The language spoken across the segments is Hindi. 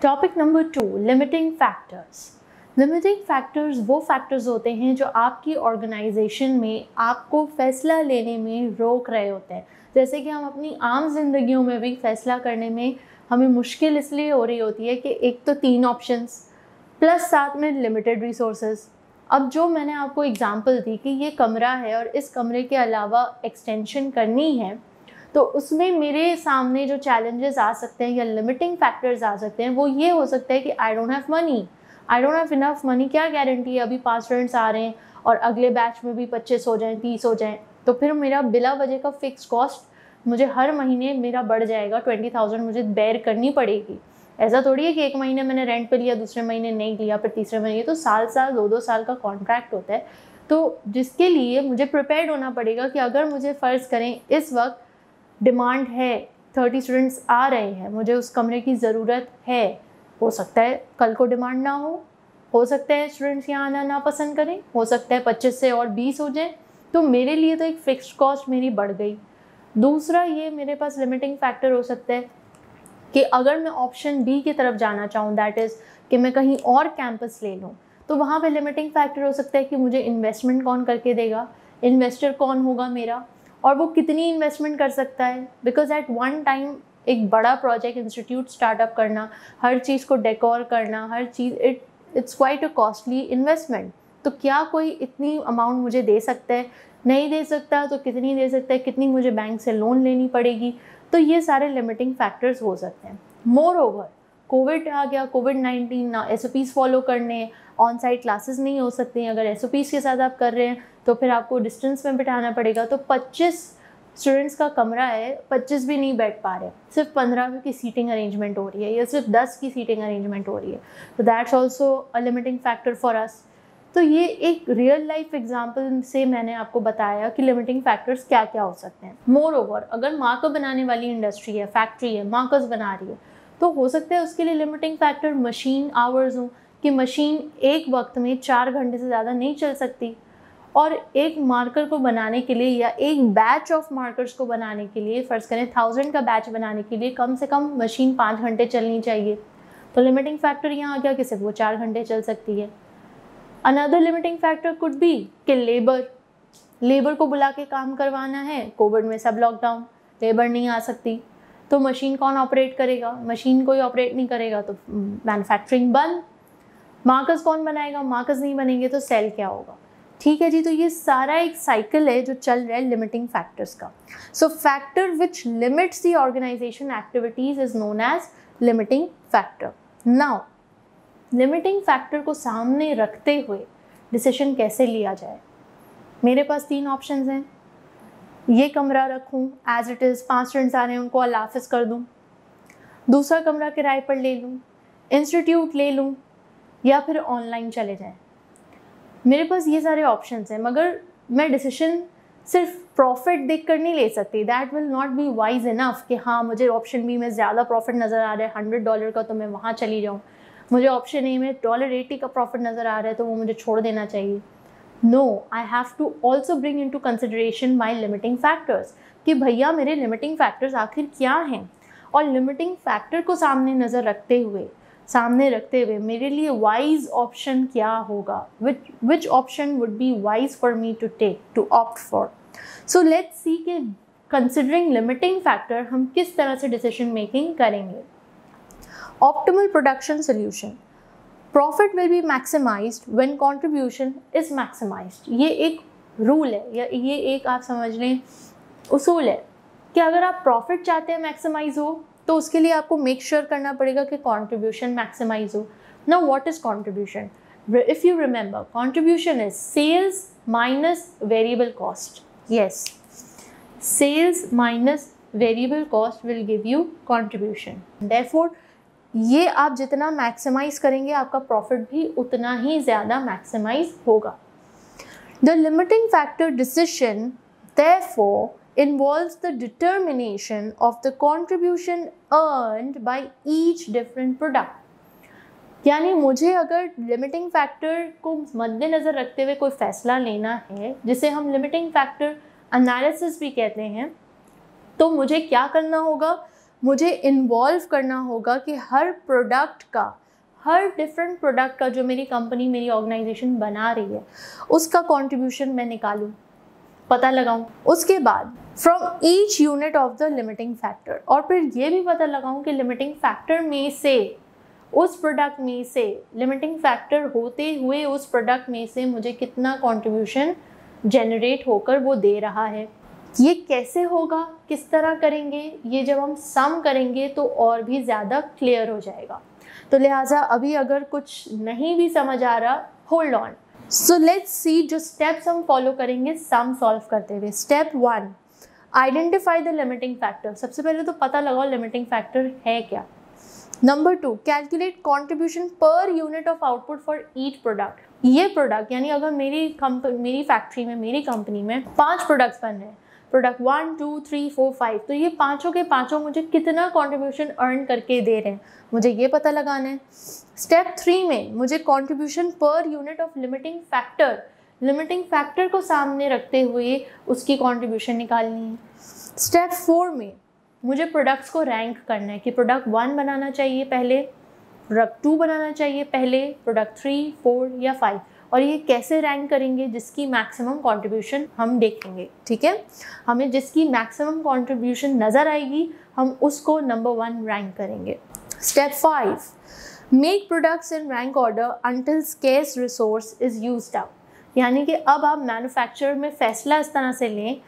Topic number 2, limiting factors. Limiting factors वो फैक्टर्स होते हैं जो आपकी ऑर्गेनाइजेशन में आपको फैसला लेने में रोक रहे होते हैं। जैसे कि हम अपनी आम जिंदगियों में भी फैसला करने में हमें मुश्किल इसलिए हो रही होती है कि एक तो 3 ऑप्शंस प्लस साथ में लिमिटेड रिसोर्सेज। अब जो मैंने आपको एग्जांपल दी कि ये कमरा है और इस कमरे के अलावा एक्सटेंशन करनी है, तो उसमें मेरे सामने जो चैलेंजेस आ सकते हैं या लिमिटिंग फैक्टर्स आ सकते हैं वो ये हो सकता है कि I don't have money, I don't have enough money. क्या गारंटी है अभी 5 स्टूडेंट्स आ रहे हैं और अगले बैच में भी 25 हो जाएं, 30 हो जाएं, तो फिर मेरा बिला वजह का फिक्स कॉस्ट मुझे हर महीने मेरा बढ़ जाएगा, 20,000 मुझे बेयर करनी पड़ेगी। ऐसा थोड़ी है कि एक महीने मैंने रेंट पे लिया, दूसरे महीने नहीं लिया, फिर तीसरे महीने, तो साल 2-2 साल का कॉन्ट्रैक्ट होता है। तो जिसके लिए मुझे प्रिपेयर्ड होना पड़ेगा कि अगर मुझे फ़र्ज़ करें इस वक्त डिमांड है, 30 स्टूडेंट्स आ रहे हैं, मुझे उस कमरे की ज़रूरत है, हो सकता है कल को डिमांड ना हो सकता है स्टूडेंट्स यहाँ आना ना पसंद करें, हो सकता है 25 से और 20 हो जाएं, तो मेरे लिए तो एक फ़िक्स्ड कॉस्ट मेरी बढ़ गई। दूसरा ये मेरे पास लिमिटिंग फैक्टर हो सकता है कि अगर मैं ऑप्शन बी की तरफ जाना चाहूँ, दैट इज़ कि मैं कहीं और कैंपस ले लूँ, तो वहाँ पे लिमिटिंग फैक्टर हो सकता है कि मुझे इन्वेस्टमेंट कौन करके देगा, इन्वेस्टर कौन होगा मेरा, और वो कितनी इन्वेस्टमेंट कर सकता है। बिकॉज एट वन टाइम एक बड़ा प्रोजेक्ट इंस्टीट्यूट स्टार्टअप करना, हर चीज़ को डेकोर करना, हर चीज़ it's quite a costly investment. तो क्या कोई इतनी अमाउंट मुझे दे सकता है, नहीं दे सकता तो कितनी दे सकता है, कितनी मुझे बैंक से लोन लेनी पड़ेगी, तो ये सारे लिमिटिंग फैक्टर्स हो सकते हैं। मोर ओवर कोविड आ गया, कोविड-19 ना SOPs फॉलो करने, ऑन साइट क्लासेस नहीं हो सकती हैं। अगर SOPs के साथ आप कर रहे हैं तो फिर आपको डिस्टेंस में बिठाना पड़ेगा। तो 25 स्टूडेंट्स का कमरा है, 25 भी नहीं बैठ पा रहे, सिर्फ 15 की सीटिंग अरेंजमेंट हो रही है या सिर्फ 10 की सीटिंग अरेंजमेंट हो रही है, तो that's also a limiting factor for us. तो ये एक रियल लाइफ एग्जाम्पल से मैंने आपको बताया कि लिमिटिंग फैक्टर्स क्या क्या हो सकते हैं। मोर ओवर अगर मार्कर बनाने वाली इंडस्ट्री है, फैक्ट्री है, मार्कर्स बना रही है, तो हो सकता है उसके लिए लिमिटिंग फैक्टर मशीन आवर्स हो कि मशीन एक वक्त में 4 घंटे से ज़्यादा नहीं चल सकती, और एक मार्कर को बनाने के लिए या एक बैच ऑफ मार्कर्स को बनाने के लिए, फ़र्ज़ करें 1000 का बैच बनाने के लिए कम से कम मशीन 5 घंटे चलनी चाहिए। तो लिमिटिंग फैक्टर यहाँ आ गया कि सिर्फ वो 4 घंटे चल सकती है। Another limiting factor could be कि लेबर को बुला के काम करवाना है, कोविड में सब लॉकडाउन, लेबर नहीं आ सकती, तो मशीन कौन ऑपरेट करेगा, मशीन कोई ऑपरेट नहीं करेगा तो मैन्युफैक्चरिंग बंद। मार्कर्स कौन बनाएगा, मार्कर्स नहीं बनेंगे तो सेल क्या होगा। ठीक है जी, तो ये सारा एक साइकिल है जो चल रहा है लिमिटिंग फैक्टर्स का। So factor which limits the organisation activities is known as limiting factor. Now limiting factor को सामने रखते हुए डिसीजन कैसे लिया जाए। मेरे पास 3 ऑप्शंस हैं, ये कमरा रखूं एज इट इज़, 5 स्टूडेंट्स आ रहे हैं उनको अलाफिस कर दूं, दूसरा कमरा किराए पर ले लूं, इंस्टीट्यूट ले लूं, या फिर ऑनलाइन चले जाएं। मेरे पास ये सारे ऑप्शंस हैं, मगर मैं डिसीजन सिर्फ प्रॉफिट देख कर नहीं ले सकती। That will not be wise enough कि हाँ मुझे ऑप्शन बी में ज़्यादा प्रॉफिट नज़र आ रहा है $100 का, तो मैं वहाँ चली जाऊँ, मुझे ऑप्शन ए में $80 का प्रॉफिट नज़र आ रहा है तो वो मुझे छोड़ देना चाहिए। No, I have to also bring in to consideration my limiting factors कि भैया मेरे लिमिटिंग फैक्टर्स आखिर क्या हैं, और लिमिटिंग फैक्टर को सामने नज़र रखते हुए मेरे लिए वाइज ऑप्शन क्या होगा, which option would be wise for me to take, to opt for. So let's see कि कंसिडरिंग लिमिटिंग फैक्टर हम किस तरह से डिसीजन मेकिंग करेंगे। Optimal production solution, profit will be maximized when contribution is maximized. ये एक रूल है या ये एक आप समझ लें उसूल है कि अगर आप प्रॉफिट चाहते हैं मैक्सिमाइज हो तो उसके लिए आपको मेक श्योर करना पड़ेगा कि कंट्रीब्यूशन मैक्सिमाइज हो। Now what is contribution? If you remember, contribution is sales minus variable cost. Yes, sales minus variable cost will give you contribution. Therefore ये आप जितना मैक्सिमाइज करेंगे आपका प्रॉफिट भी उतना ही ज़्यादा मैक्सिमाइज होगा। The limiting factor decision therefore involves the determination of the contribution earned by each different product। यानी मुझे अगर लिमिटिंग फैक्टर को मद्देनज़र रखते हुए कोई फैसला लेना है, जिसे हम लिमिटिंग फैक्टर एनालिसिस भी कहते हैं, तो मुझे क्या करना होगा, मुझे इन्वॉल्व करना होगा कि हर प्रोडक्ट का, हर डिफरेंट प्रोडक्ट का जो मेरी कंपनी, मेरी ऑर्गेनाइजेशन बना रही है, उसका कंट्रीब्यूशन मैं निकालूं, पता लगाऊं। उसके बाद from each unit of the limiting factor, और फिर ये भी पता लगाऊं कि लिमिटिंग फैक्टर में से, उस प्रोडक्ट में से, लिमिटिंग फैक्टर होते हुए उस प्रोडक्ट में से मुझे कितना कंट्रीब्यूशन जनरेट होकर वो दे रहा है। ये कैसे होगा, किस तरह करेंगे, ये जब हम सम करेंगे तो और भी ज़्यादा क्लियर हो जाएगा। तो लिहाजा अभी अगर कुछ नहीं भी समझ आ रहा, होल्ड ऑन। सो लेट्स सी जो स्टेप्स हम फॉलो करेंगे सम सॉल्व करते हुए। Step 1, identify the limiting factor. सबसे पहले तो पता लगाओ लिमिटिंग फैक्टर है क्या। Number 2, calculate contribution per unit of output for each product. ये प्रोडक्ट यानी अगर मेरी फैक्ट्री में, मेरी कंपनी में 5 प्रोडक्ट्स बन रहे हैं, प्रोडक्ट 1 2 3 4 5, तो ये पाँचों के पाँचों मुझे कितना कंट्रीब्यूशन अर्न करके दे रहे हैं, मुझे ये पता लगाना है। स्टेप 3 में मुझे contribution per unit of limiting factor को सामने रखते हुए उसकी कंट्रीब्यूशन निकालनी है। स्टेप 4 में मुझे प्रोडक्ट्स को रैंक करना है कि प्रोडक्ट 1 बनाना चाहिए पहले, प्रोडक्ट 2 बनाना चाहिए पहले, प्रोडक्ट 3 4 या 5, और ये कैसे रैंक करेंगे, जिसकी मैक्सिमम कंट्रीब्यूशन हम देखेंगे। ठीक है, हमें जिसकी मैक्सिमम कंट्रीब्यूशन नज़र आएगी हम उसको नंबर 1 रैंक करेंगे। Step 5, make products in rank order until scarce resource is used up. यानी कि अब आप मैन्युफैक्चरर में फ़ैसला इस तरह से लें,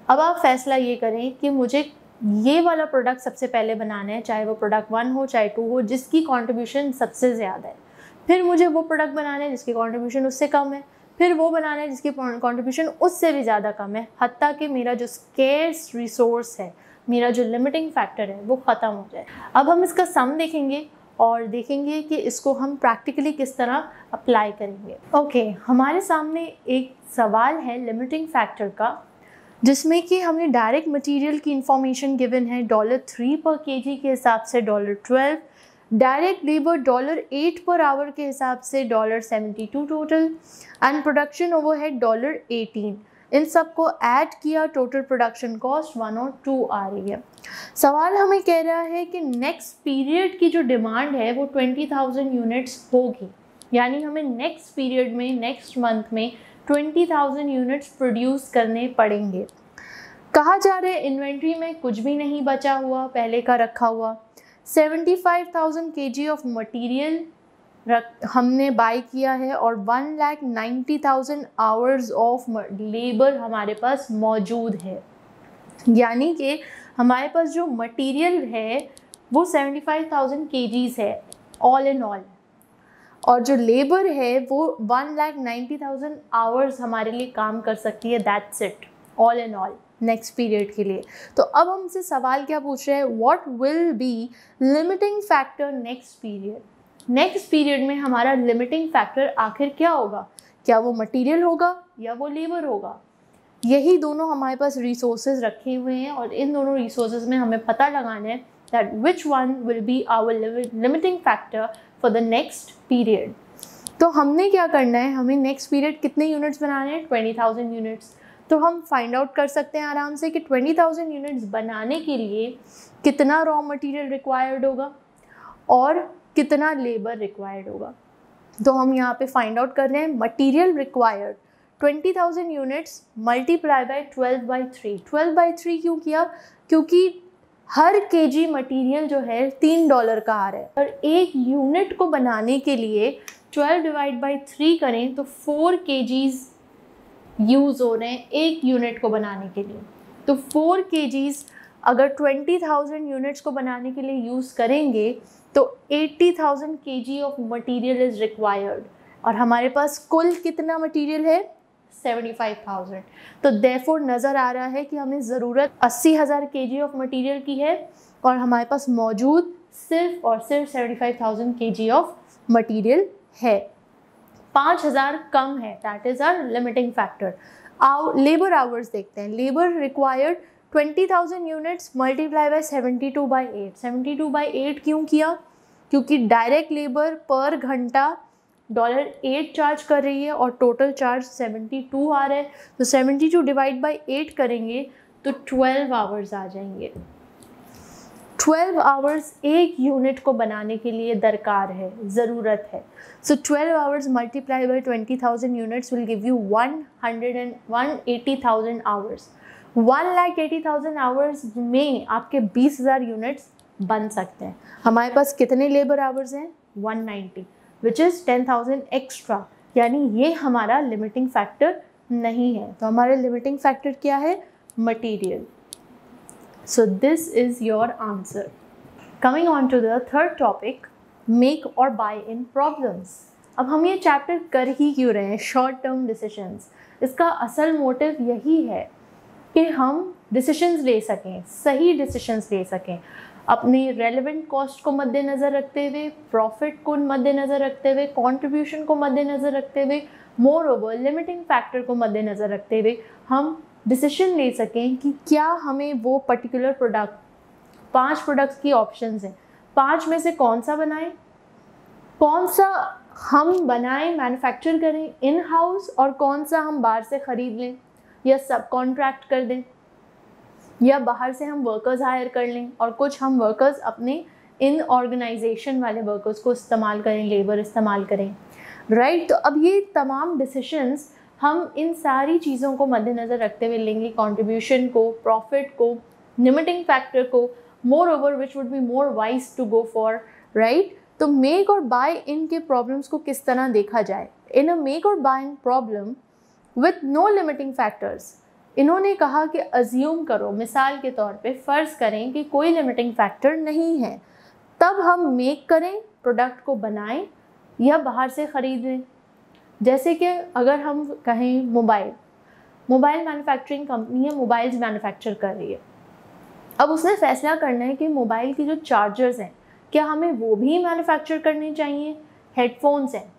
अब आप फैसला ये करें कि मुझे ये वाला प्रोडक्ट सबसे पहले बनाना है, चाहे वो प्रोडक्ट 1 हो चाहे 2 हो, जिसकी कंट्रीब्यूशन सबसे ज़्यादा है। फिर मुझे वो प्रोडक्ट बनाना है जिसकी कंट्रीब्यूशन उससे कम है, फिर वो बनाना है जिसकी कंट्रीब्यूशन उससे भी ज़्यादा कम है, हत्ता कि मेरा जो स्केर्स रिसोर्स है, मेरा जो लिमिटिंग फैक्टर है, वो ख़त्म हो जाए। अब हम इसका सम देखेंगे और देखेंगे कि इसको हम प्रैक्टिकली किस तरह अप्लाई करेंगे। ओके, हमारे सामने एक सवाल है लिमिटिंग फैक्टर का, जिसमें कि हमें डायरेक्ट मटेरियल की इंफॉर्मेशन गिवन है $3 पर केजी के हिसाब से $12, डायरेक्ट लेबर $8 पर आवर के हिसाब से $72 टोटल, एंड प्रोडक्शन ओवरहेड $18। इन सब को ऐड किया, टोटल प्रोडक्शन कॉस्ट 1 और 2 आ रही है। सवाल हमें कह रहा है कि नेक्स्ट पीरियड की जो डिमांड है वो 20,000 यूनिट्स होगी, यानी हमें नेक्स्ट पीरियड में, नेक्स्ट मंथ में 20,000 यूनिट्स प्रोड्यूस करने पड़ेंगे। कहा जा रहा है इन्वेंट्री में कुछ भी नहीं बचा हुआ, पहले का रखा हुआ। 75,000 kg ऑफ मटेरियल हमने बाय किया है और 1,90,000 आवर्स ऑफ लेबर हमारे पास मौजूद है, यानी कि हमारे पास जो मटेरियल है वो 75,000 kgs है ऑल इन ऑल, और जो लेबर है वो 1,90,000 आवर्स हमारे लिए काम कर सकती है। That's it, all in all, next period के लिए। तो अब हमसे सवाल क्या पूछ रहे हैं, what will be limiting factor next period. Next period में हमारा लिमिटिंग फैक्टर आखिर क्या होगा, क्या वो मटेरियल होगा या वो लेबर होगा। यही दोनों हमारे पास रिसोर्सेज रखे हुए हैं और इन दोनों रिसोर्सेज में हमें पता लगाना है that which one will be our limiting factor for the next period. तो हमने क्या करना है, हमें नेक्स्ट पीरियड कितने यूनिट्स बनाने हैं, 20,000 यूनिट्स। तो हम फाइंड आउट कर सकते हैं आराम से कि 20,000 यूनिट्स बनाने के लिए कितना रॉ मटेरियल रिक्वायर्ड होगा और कितना लेबर रिक्वायर्ड होगा। तो हम यहाँ पे फाइंड आउट कर रहे हैं material required 20,000 units multiply bye 12/3। 12/3 क्यों किया, क्योंकि हर केजी मटेरियल जो है $3 का आ रहा है, और एक यूनिट को बनाने के लिए 12/3 करें तो 4 kgs यूज़ हो रहे हैं एक यूनिट को बनाने के लिए। तो 4 kgs अगर 20,000 यूनिट्स को बनाने के लिए यूज़ करेंगे तो 80,000 kg of material is required, और हमारे पास कुल कितना मटेरियल है, 75,000। तो देयरफॉर नज़र आ रहा है कि हमें ज़रूरत 80,000 kg ऑफ मटेरियल की है और हमारे पास मौजूद सिर्फ और सिर्फ 75,000 kg ऑफ मटेरियल है। 5,000 कम है, that is our limiting factor. Labour hours देखते हैं। Labour required 20,000 units multiply by 72/8। 72/8 क्यों किया, क्योंकि डायरेक्ट लेबर पर घंटा $8 चार्ज कर रही है और टोटल चार्ज 72 आ रहा है। तो 72 डिवाइड बाई 8 करेंगे तो 12 आवर्स आ जाएंगे। 12 आवर्स एक यूनिट को बनाने के लिए दरकार है, ज़रूरत है। सो 12 hours multiply by 20,000 units will give you 180,000 hours. 1,80,000 hours में आपके 20,000 यूनिट्स बन सकते हैं। हमारे पास कितने लेबर आवर्स हैं? 190, विच इज़ 10,000 एक्स्ट्रा, यानी ये हमारा लिमिटिंग फैक्टर नहीं है। तो हमारा लिमिटिंग फैक्टर क्या है? Material. So this is your answer. Coming on to the third topic, make or buy in problems. अब हम ये चैप्टर कर ही क्यों रहे हैं? Short term decisions. इसका असल मोटिव यही है कि हम डिसीजंस ले सकें, सही डिसीजंस ले सकें, अपने रेलेवेंट कॉस्ट को मद्देनज़र रखते हुए, प्रॉफिट को मद्देनज़र रखते हुए, कंट्रीब्यूशन को मद्देनज़र रखते हुए, मोर ओवर लिमिटिंग फैक्टर को मद्देनज़र रखते हुए हम डिसीजन ले सकें कि क्या हमें वो पर्टिकुलर प्रोडक्ट, 5 प्रोडक्ट्स की ऑप्शंस हैं, 5 में से कौन सा बनाएं, कौन सा हम बनाएं, मैन्युफैक्चर करें इन हाउस, और कौन सा हम बाहर से ख़रीद लें या सब कॉन्ट्रैक्ट कर दें, या बाहर से हम वर्कर्स हायर कर लें और कुछ हम वर्कर्स अपने इन ऑर्गेनाइजेशन वाले वर्कर्स को इस्तेमाल करें, लेबर इस्तेमाल करें, राइट। तो अब ये तमाम डिसीशंस हम इन सारी चीज़ों को मद्देनज़र रखते हुए लेंगे, कंट्रीब्यूशन को, प्रॉफिट को, लिमिटिंग फैक्टर को, more over which would be more wise to go for, right. तो मेक और बाय इन के प्रॉब्लम्स को किस तरह देखा जाए? In a make or buy in problem with no limiting factors, इन्होंने कहा कि अज्यूम करो, मिसाल के तौर पे फ़र्ज़ करें कि कोई लिमिटिंग फैक्टर नहीं है, तब हम मेक करें, प्रोडक्ट को बनाएं या बाहर से ख़रीद लें। जैसे कि अगर हम कहें मोबाइल मैन्युफैक्चरिंग कंपनी है, मोबाइल्स मैन्युफैक्चर कर रही है। अब उसने फैसला करना है कि मोबाइल की जो चार्जर्स हैं क्या हमें वो भी मैन्युफैक्चर करने चाहिए, हेडफोन्स हैं,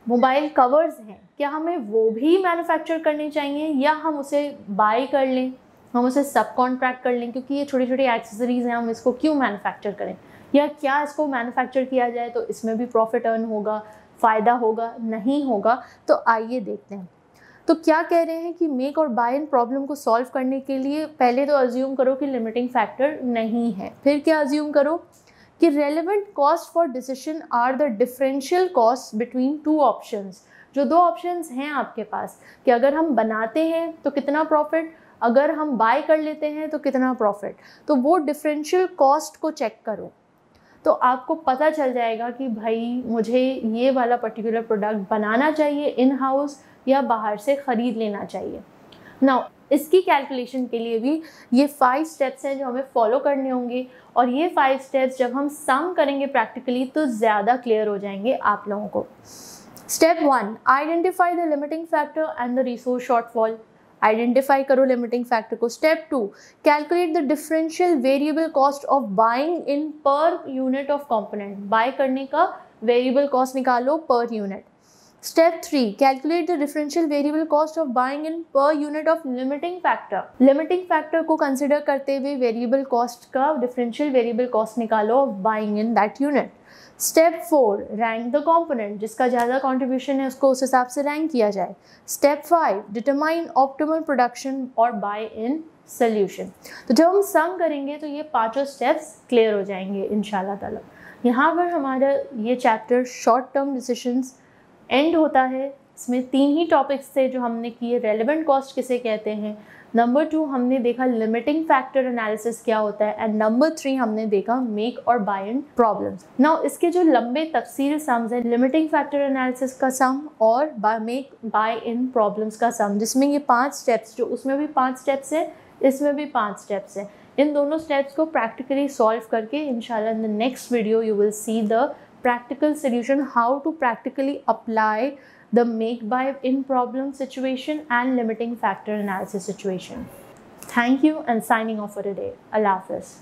मोबाइल कवर्स हैं, क्या हमें वो भी मैन्युफैक्चर करने चाहिए, या हम उसे बाय कर लें, हम उसे सब कॉन्ट्रैक्ट कर लें, क्योंकि ये छोटी छोटी एक्सेसरीज़ हैं, हम इसको क्यों मैन्युफैक्चर करें, या क्या इसको मैन्युफैक्चर किया जाए तो इसमें भी प्रॉफिट अर्न होगा, फ़ायदा होगा, नहीं होगा। तो आइए देखते हैं। तो क्या कह रहे हैं कि make or buy in problem को सॉल्व करने के लिए पहले तो अज्यूम करो कि लिमिटिंग फैक्टर नहीं है। फिर क्या अज्यूम करो कि relevant cost for decision are the differential cost between 2 options. जो 2 ऑप्शंस हैं आपके पास कि अगर हम बनाते हैं तो कितना प्रॉफिट, अगर हम बाय कर लेते हैं तो कितना प्रॉफिट, तो वो डिफरेंशियल कॉस्ट को चेक करो। तो आपको पता चल जाएगा कि भाई मुझे ये वाला पर्टिकुलर प्रोडक्ट बनाना चाहिए इन हाउस या बाहर से ख़रीद लेना चाहिए। नाउ इसकी कैलकुलेशन के लिए भी ये 5 स्टेप्स हैं जो हमें फॉलो करने होंगे, और ये 5 स्टेप्स जब हम सम करेंगे प्रैक्टिकली तो ज़्यादा क्लियर हो जाएंगे आप लोगों को। Step 1, identify the limiting factor and the resource shortfall. Identify करो लिमिटिंग फैक्टर को। Step 2, calculate the differential variable cost of buying in per unit of component. Bye करने का वेरिएबल कॉस्ट निकालो per unit. Step 3, calculate the differential variable cost of buying in per unit of limiting factor. Limiting factor को कंसिडर करते हुए वेरिएबल कॉस्ट का डिफरेंशियल वेरिएबल कॉस्ट निकालो of buying in that unit. Step 4, rank the component, जिसका ज़्यादा कंट्रीब्यूशन है उसको उस हिसाब से रैंक किया जाए। स्टेप 5, डिटरमाइन ऑप्टिमल प्रोडक्शन और बाय इन सोल्यूशन। तो जब हम सम करेंगे तो ये 5 स्टेप्स क्लियर हो जाएंगे इंशाल्लाह ताला। यहाँ पर हमारा ये chapter short term decisions and होता है। इसमें 3 ही टॉपिक्स थे जो हमने किए। रेलेवेंट कॉस्ट किसे कहते हैं, नंबर 2 हमने देखा लिमिटिंग फैक्टर एनालिसिस क्या होता है, एंड नंबर 3 हमने देखा make or buy in problems. Now इसके जो लंबे तफसील सम्स हैं, लिमिटिंग फैक्टर एनालिसिस का सम और मेक बाय इन प्रॉब्लम्स का सम, जिसमें ये 5 स्टेप्स, जो उसमें भी 5 स्टेप्स हैं, इसमें भी 5 स्टेप्स हैं। इन दोनों स्टेप्स को प्रैक्टिकली सॉल्व करके इंशाल्लाह in the next video you will see the practical solution, how to practically apply the make buy in problem situation and limiting factor analysis situation. Thank you and signing off for today. Allah Hafiz.